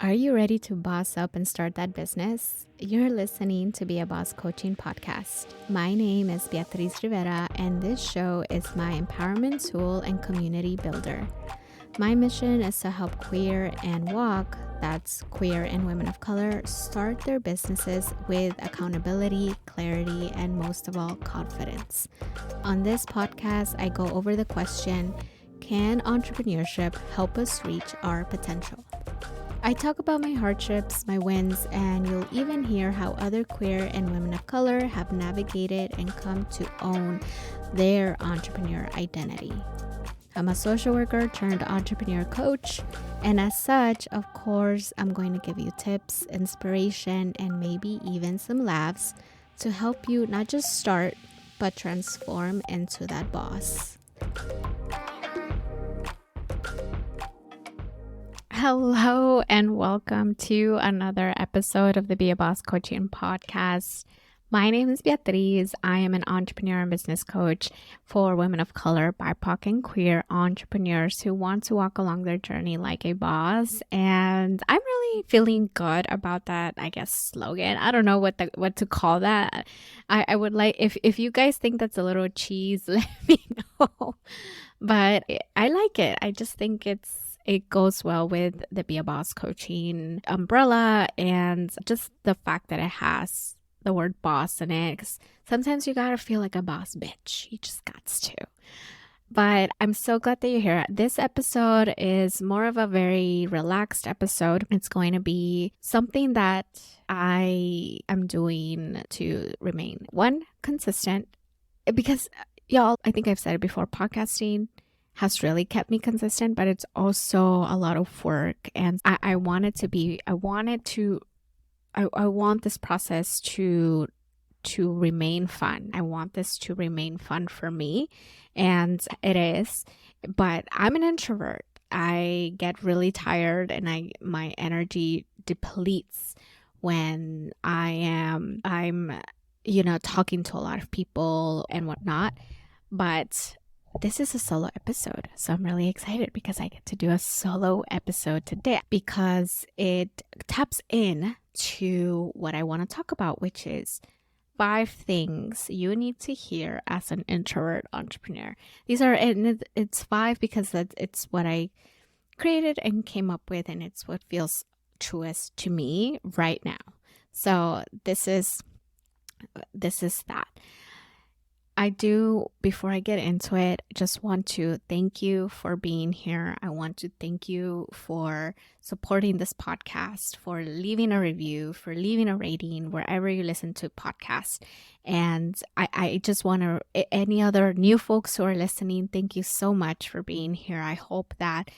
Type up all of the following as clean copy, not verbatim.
Are you ready to boss up and start that business? You're listening to Be a Boss Coaching Podcast. My name is Beatriz Rivera, and this show is my empowerment tool and community builder. My mission is to help queer and WOC, that's queer and women of color, start their businesses with accountability, clarity, and most of all, confidence. On this podcast, I go over the question, can entrepreneurship help us reach our potential? I talk about my hardships, my wins, and you'll even hear how other queer and women of color have navigated and come to own their entrepreneur identity. I'm a social worker turned entrepreneur coach, and as such, of course, I'm going to give you tips, inspiration, and maybe even some laughs to help you not just start, but transform into that boss. Hello and welcome to another episode of the Be a Boss Coaching Podcast. My name is Beatriz. I am an entrepreneur and business coach for women of color, BIPOC, and queer entrepreneurs who want to walk along their journey like a boss. And I'm really feeling good about that, slogan. I don't know what to call that. I would like, if you guys think that's a little cheese, let me know. But I like it. I just think it goes well with the Be a Boss coaching umbrella and just the fact that it has the word boss in it. Because sometimes you gotta feel like a boss bitch. You just got to. But I'm so glad that you're here. This episode is more of a very relaxed episode. It's going to be something that I am doing to remain, one, consistent. Because y'all, I think I've said it before, podcasting has really kept me consistent, but it's also a lot of work. And I want this process to remain fun. I want this to remain fun for me. And it is, but I'm an introvert. I get really tired and my energy depletes when I'm talking to a lot of people and whatnot. But this is a solo episode, so I'm really excited because I get to do a solo episode today because it taps in to what I want to talk about, which is 5 things you need to hear as an introvert entrepreneur. It's 5 because it's what I created and came up with, and it's what feels truest to me right now. So this is that. Before I get into it, just want to thank you for being here. I want to thank you for supporting this podcast, for leaving a review, for leaving a rating wherever you listen to podcasts. And I just want to, any other new folks who are listening, thank you so much for being here. I hope that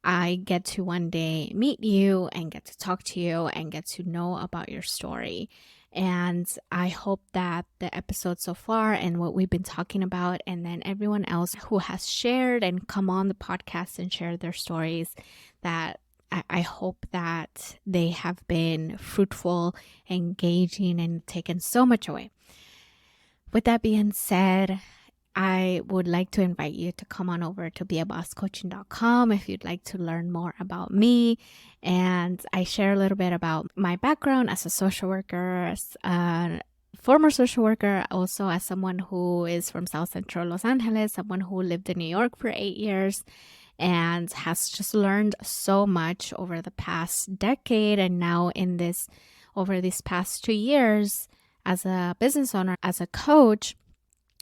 I get to one day meet you and get to talk to you and get to know about your story. And I hope that the episode so far and what we've been talking about, and then everyone else who has shared and come on the podcast and shared their stories, that I hope that they have been fruitful, engaging, and taken so much away. With that being said, I would like to invite you to come on over to beabosscoaching.com if you'd like to learn more about me. And I share a little bit about my background as a social worker, as a former social worker, also as someone who is from South Central Los Angeles, someone who lived in New York for 8 years and has just learned so much over the past decade. And now over these past 2 years as a business owner, as a coach,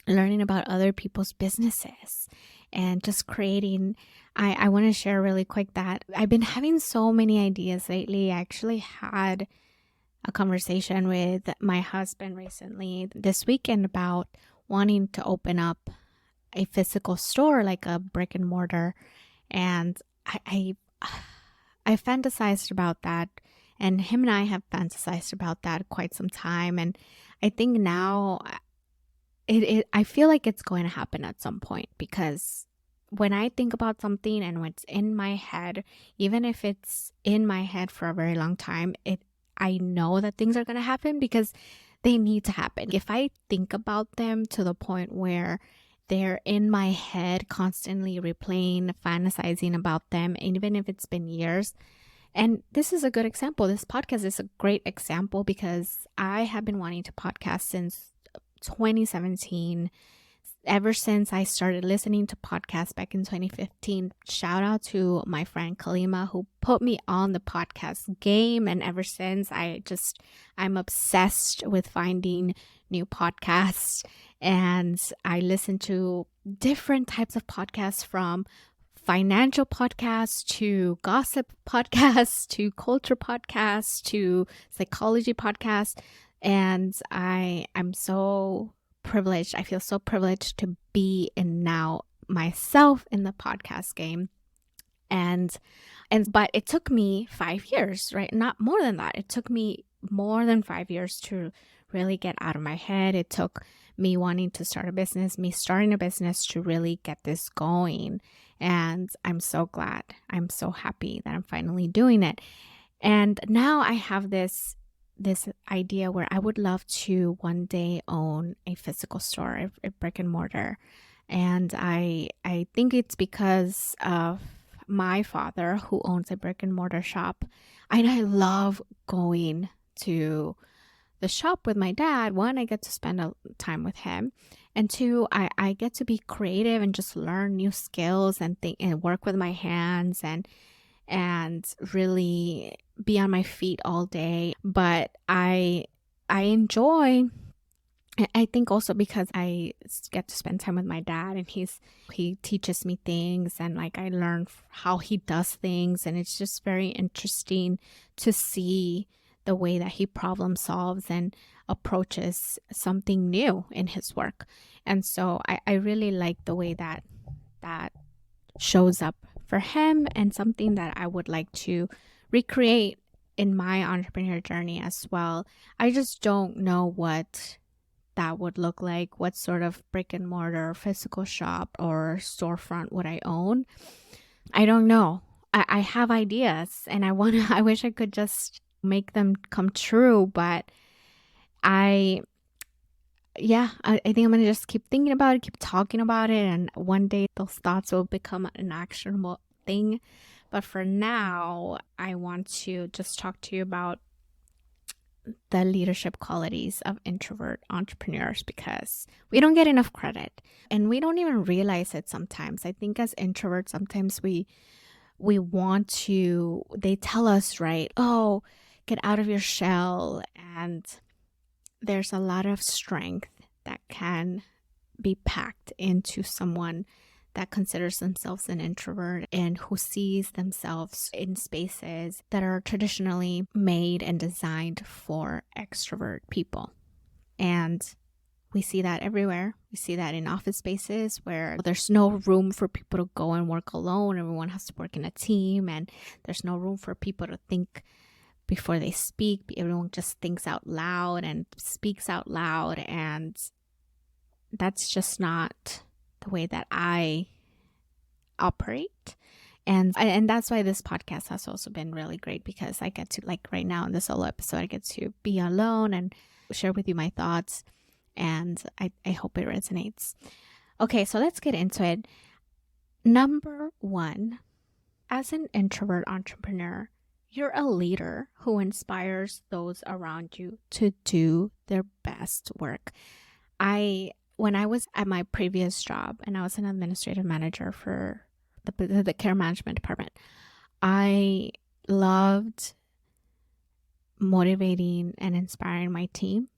learning about other people's businesses and just creating. I want to share really quick that I've been having so many ideas lately. I actually had a conversation with my husband recently this weekend about wanting to open up a physical store, like a brick and mortar. And I fantasized about that, and him and I have fantasized about that quite some time. And I think now I feel like it's going to happen at some point, because when I think about something and when it's in my head, even if it's in my head for a very long time, I know that things are going to happen because they need to happen. If I think about them to the point where they're in my head, constantly replaying, fantasizing about them, and even if it's been years, And this is a good example. This podcast is a great example because I have been wanting to podcast since 2017. Ever since I started listening to podcasts back in 2015, shout out to my friend Kalima who put me on the podcast game. And ever since, I'm obsessed with finding new podcasts. And I listen to different types of podcasts, from financial podcasts to gossip podcasts to culture podcasts to psychology podcasts. And I'm so privileged. I feel so privileged to be in now myself in the podcast game. But it took me 5 years, right? Not more than that. It took me more than 5 years to really get out of my head. It took me wanting to start a business, me starting a business to really get this going. And I'm so glad. I'm so happy that I'm finally doing it. And now I have this idea where I would love to one day own a physical store, a brick and mortar. And I think it's because of my father, who owns a brick and mortar shop. And I love going to the shop with my dad. One, I get to spend time with him. And two, I get to be creative and just learn new skills and think and work with my hands and really be on my feet all day. But I enjoy, I think also because I get to spend time with my dad, and he teaches me things, and like I learn how he does things, and it's just very interesting to see the way that he problem solves and approaches something new in his work. And so I really like the way that shows up for him, and something that I would like to recreate in my entrepreneur journey as well. I just don't know what that would look like. What sort of brick and mortar physical shop or storefront would I own? I don't know. I have ideas, and I wish I could just make them come true, but I think I'm going to just keep thinking about it, keep talking about it, and one day those thoughts will become an actionable thing. But for now, I want to just talk to you about the leadership qualities of introvert entrepreneurs, because we don't get enough credit and we don't even realize it sometimes. I think as introverts, sometimes we want to, they tell us, right, oh, get out of your shell. And there's a lot of strength that can be packed into someone that considers themselves an introvert and who sees themselves in spaces that are traditionally made and designed for extrovert people. And we see that everywhere. We see that in office spaces where there's no room for people to go and work alone. Everyone has to work in a team, and there's no room for people to think before they speak. Everyone just thinks out loud and speaks out loud. And that's just not the way that I operate. And that's why this podcast has also been really great, because I get to, like right now in the solo episode, I get to be alone and share with you my thoughts. And I hope it resonates. Okay, so let's get into it. Number one, as an introvert entrepreneur, you're a leader who inspires those around you to do their best work. When I was at my previous job and I was an administrative manager for the care management department, I loved motivating and inspiring my team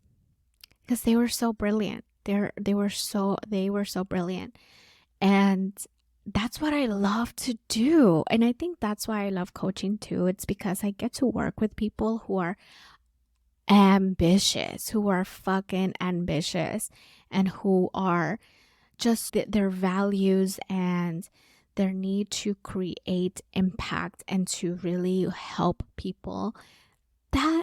because they were so brilliant. They were so brilliant. And that's what I love to do. And I think that's why I love coaching too. It's because I get to work with people who are ambitious, who are fucking ambitious, and who are just their values and their need to create impact and to really help people. That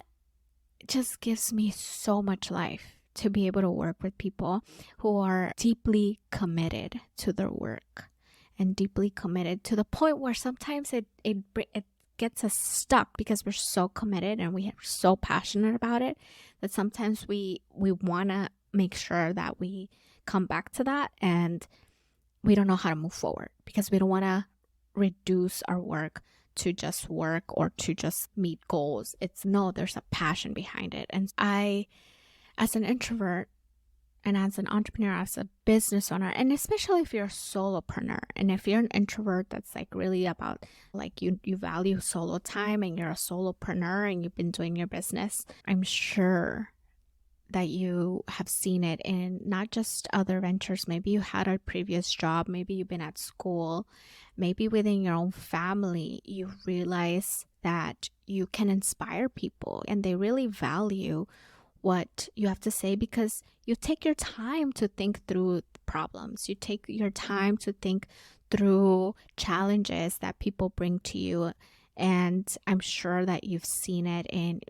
just gives me so much life, to be able to work with people who are deeply committed to their work and deeply committed to the point where sometimes it gets us stuck because we're so committed and we are so passionate about it that sometimes we want to make sure that we come back to that, and we don't know how to move forward because we don't want to reduce our work to just work or to just meet goals. It's no, there's a passion behind it. And I, as an introvert and as an entrepreneur, as a business owner, and especially if you're a solopreneur, and if you're an introvert that's like really about like you value solo time and you're a solopreneur and you've been doing your business, I'm sure that you have seen it in not just other ventures. Maybe you had a previous job, maybe you've been at school, maybe within your own family, you realize that you can inspire people and they really value what you have to say because you take your time to think through problems. You take your time to think through challenges that people bring to you. And I'm sure that you've seen it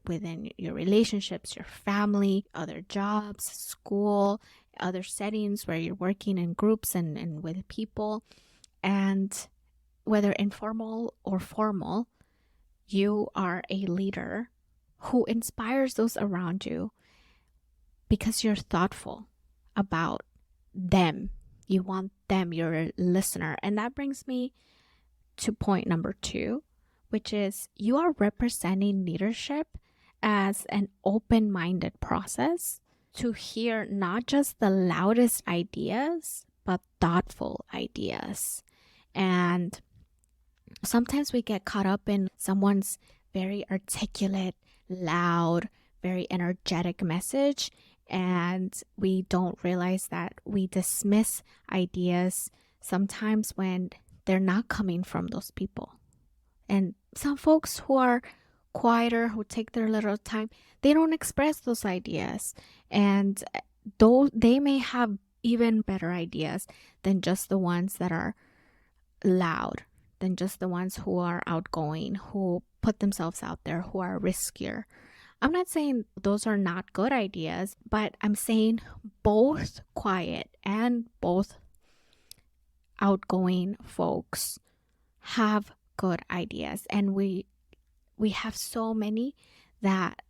within your relationships, your family, other jobs, school, other settings where you're working in groups and with people. And whether informal or formal, you are a leader who inspires those around you because you're thoughtful about them. You want them, you're a listener. And that brings me to point number 2, which is you are representing leadership as an open-minded process to hear not just the loudest ideas, but thoughtful ideas. And sometimes we get caught up in someone's very articulate, loud, very energetic message, and we don't realize that we dismiss ideas sometimes when they're not coming from those people. And some folks who are quieter, who take their little time, they don't express those ideas. And though they may have even better ideas than just the ones that are loud, than just the ones who are outgoing, who put themselves out there, who are riskier. I'm not saying those are not good ideas, but I'm saying both quiet and both outgoing folks have good ideas, and we have so many that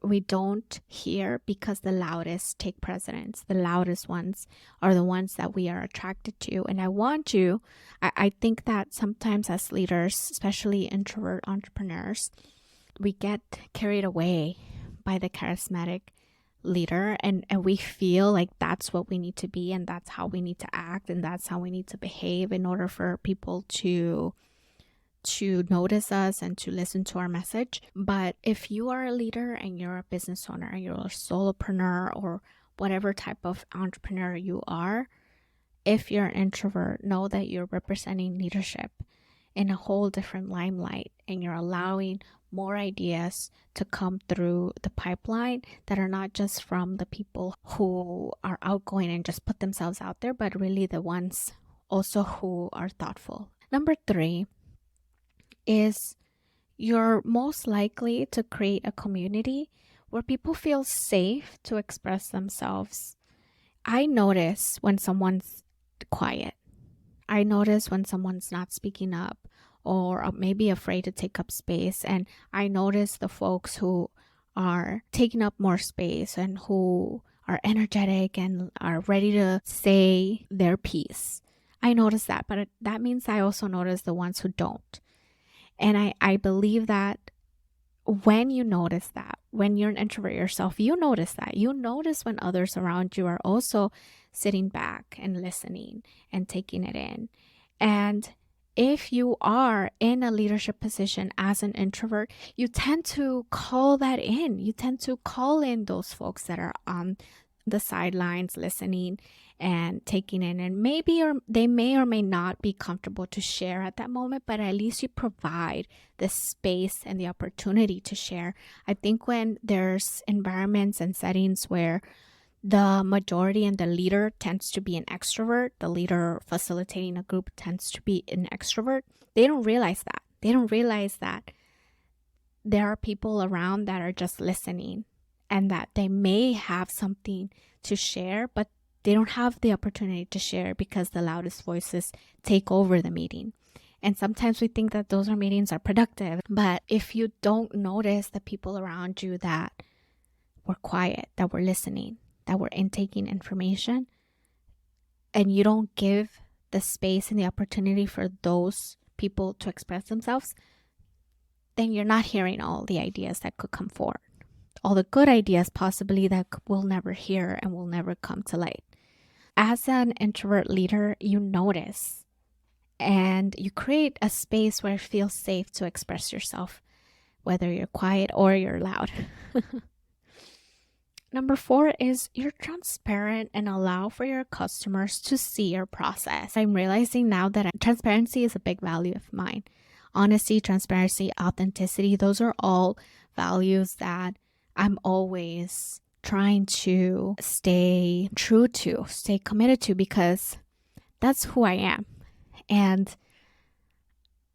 we don't hear because the loudest take precedence. The loudest ones are the ones that we are attracted to. And I think that sometimes as leaders, especially introvert entrepreneurs, we get carried away by the charismatic leader and we feel like that's what we need to be and that's how we need to act and that's how we need to behave in order for people to notice us and to listen to our message. But if you are a leader and you're a business owner and you're a solopreneur or whatever type of entrepreneur you are, if you're an introvert, know that you're representing leadership in a whole different limelight and you're allowing more ideas to come through the pipeline that are not just from the people who are outgoing and just put themselves out there, but really the ones also who are thoughtful. Number 3 is you're most likely to create a community where people feel safe to express themselves. I notice when someone's quiet. I notice when someone's not speaking up or maybe afraid to take up space. And I notice the folks who are taking up more space and who are energetic and are ready to say their piece. I notice that, but that means I also notice the ones who don't. And I believe that when you notice that, when you're an introvert yourself, you notice that. You notice when others around you are also sitting back and listening and taking it in. And if you are in a leadership position as an introvert, you tend to call that in. You tend to call in those folks that are on the sidelines listening and taking in, and maybe or they may or may not be comfortable to share at that moment, but at least you provide the space and the opportunity to share. I think when there's environments and settings where the majority and the leader tends to be an extrovert, the leader facilitating a group tends to be an extrovert, they don't realize that. They don't realize that there are people around that are just listening and that they may have something to share, but they don't have the opportunity to share because the loudest voices take over the meeting. And sometimes we think that those meetings are productive, but if you don't notice the people around you that were quiet, that were listening, that were intaking information, and you don't give the space and the opportunity for those people to express themselves, then you're not hearing all the ideas that could come forward. All the good ideas possibly that we'll never hear and will never come to light. As an introvert leader, you notice and you create a space where it feels safe to express yourself, whether you're quiet or you're loud. Number 4 is you're transparent and allow for your customers to see your process. I'm realizing now that transparency is a big value of mine. Honesty, transparency, authenticity, those are all values that I'm always trying to stay true to, stay committed to, because that's who I am. And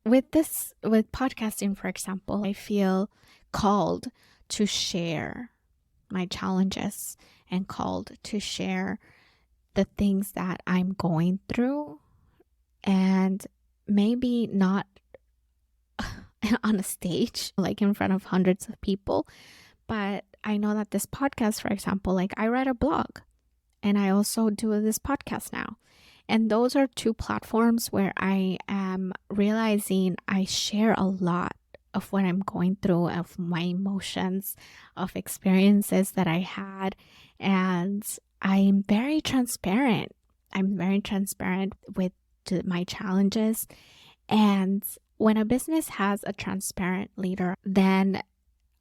with podcasting, for example, I feel called to share my challenges and called to share the things that I'm going through, and maybe not on a stage, like in front of hundreds of people. But I know that this podcast, for example, like I write a blog and I also do this podcast now. And those are 2 platforms where I am realizing I share a lot of what I'm going through, of my emotions, of experiences that I had. And I'm very transparent. I'm very transparent with my challenges. And when a business has a transparent leader, then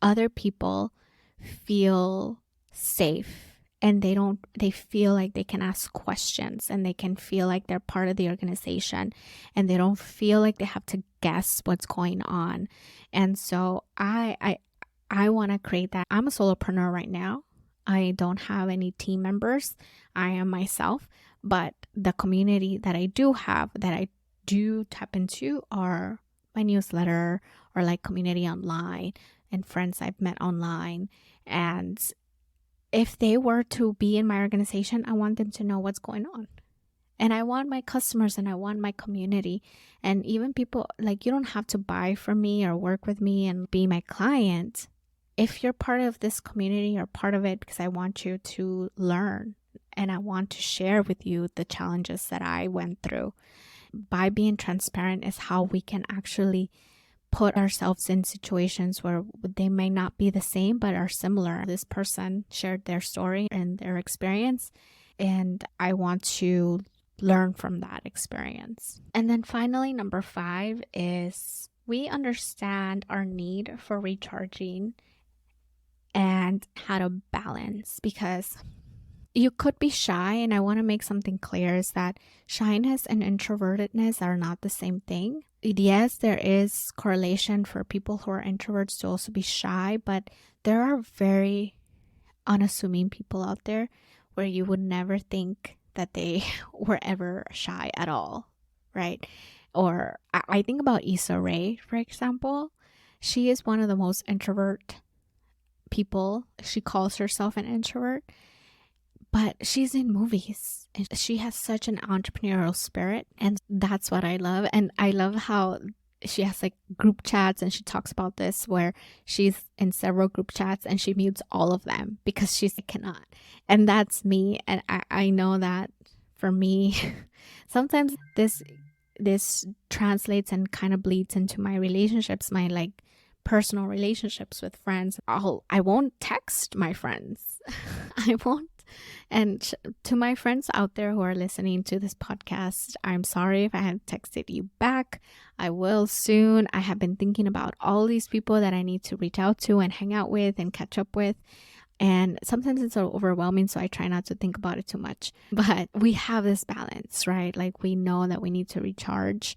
other people feel safe and they feel like they can ask questions and they can feel like they're part of the organization and they don't feel like they have to guess what's going on. And so I want to create that. I'm a solopreneur right now. I don't have any team members. I am myself, but the community that I do have, that I do tap into, are my newsletter or like community online and friends I've met online. And if they were to be in my organization, I want them to know what's going on. And I want my customers and I want my community and even people, like, you don't have to buy from me or work with me and be my client. If you're part of this community or part of it, because I want you to learn and I want to share with you the challenges that I went through. By being transparent is how we can actually put ourselves in situations where they may not be the same but are similar. This person shared their story and their experience, and I want to learn from that experience. And then finally, number 5 is we understand our need for recharging and how to balance, because you could be shy, and I want to make something clear is that shyness and introvertedness are not the same thing. Yes, there is correlation for people who are introverts to also be shy, but there are very unassuming people out there where you would never think that they were ever shy at all, right? Or I think about Issa Rae, for example. She is one of the most introvert people. She calls herself an introvert, but she's in movies and she has such an entrepreneurial spirit, and that's what I love. And I love how she has like group chats, and she talks about this where she's in several group chats and she mutes all of them because she cannot. And that's me. And I know that for me, sometimes this translates and kind of bleeds into my relationships, my like personal relationships with friends. I won't text my friends. I won't. And to my friends out there who are listening to this podcast, I'm sorry if I haven't texted you back. I will soon. I have been thinking about all these people that I need to reach out to and hang out with and catch up with. And sometimes it's so overwhelming, so I try not to think about it too much. But we have this balance, right? Like we know that we need to recharge,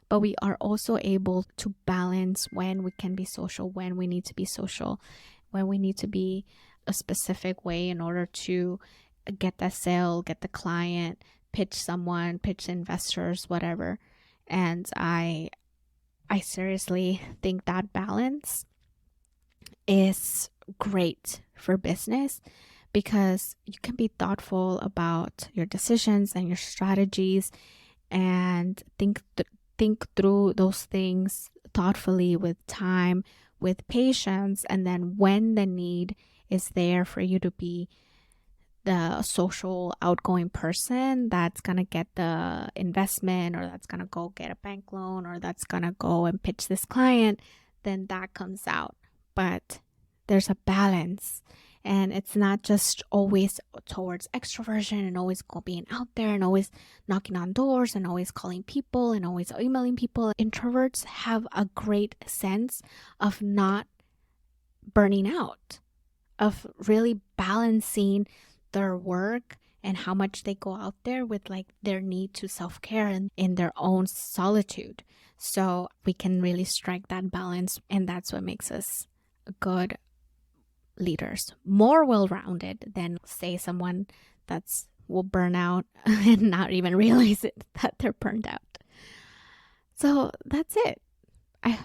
but we are also able to balance when we can be social, when we need to be social, when we need to be a specific way in order to get that sale, get the client, pitch someone, pitch investors, whatever. And I seriously think that balance is great for business, because you can be thoughtful about your decisions and your strategies and think through those things thoughtfully, with time, with patience. And then when the need is there for you to be the social outgoing person that's going to get the investment, or that's going to go get a bank loan, or that's going to go and pitch this client, then that comes out. But there's a balance. And it's not just always towards extroversion and always being out there and always knocking on doors and always calling people and always emailing people. Introverts have a great sense of not burning out, of really balancing their work and how much they go out there with like their need to self-care and in their own solitude. So we can really strike that balance, and that's what makes us good leaders, more well-rounded than say someone that's will burn out and not even realize it that they're burned out. So that's it. I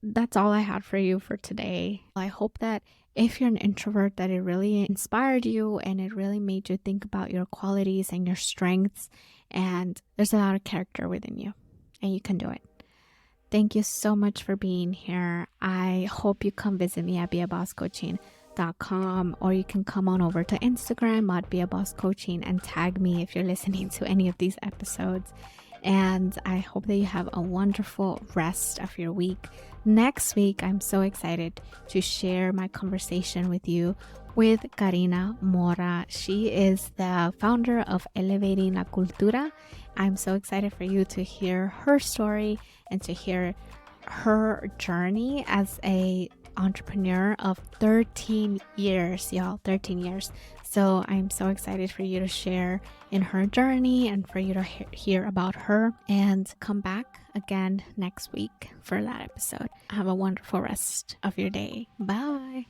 that's all I had for you for today. I hope that if you're an introvert, that it really inspired you and it really made you think about your qualities and your strengths, and there's a lot of character within you and you can do it. Thank you so much for being here. I hope you come visit me at beabosscoaching.com, or you can come on over to Instagram at beabosscoaching and tag me if you're listening to any of these episodes. And I hope that you have a wonderful rest of your week. Next week, I'm so excited to share my conversation with you with Karina Mora. She is the founder of Elevating La Cultura. I'm so excited for you to hear her story and to hear her journey as a entrepreneur of 13 years, y'all, 13 years. So I'm so excited for you to share in her journey and for you to hear about her, and come back again next week for that episode. Have a wonderful rest of your day. Bye.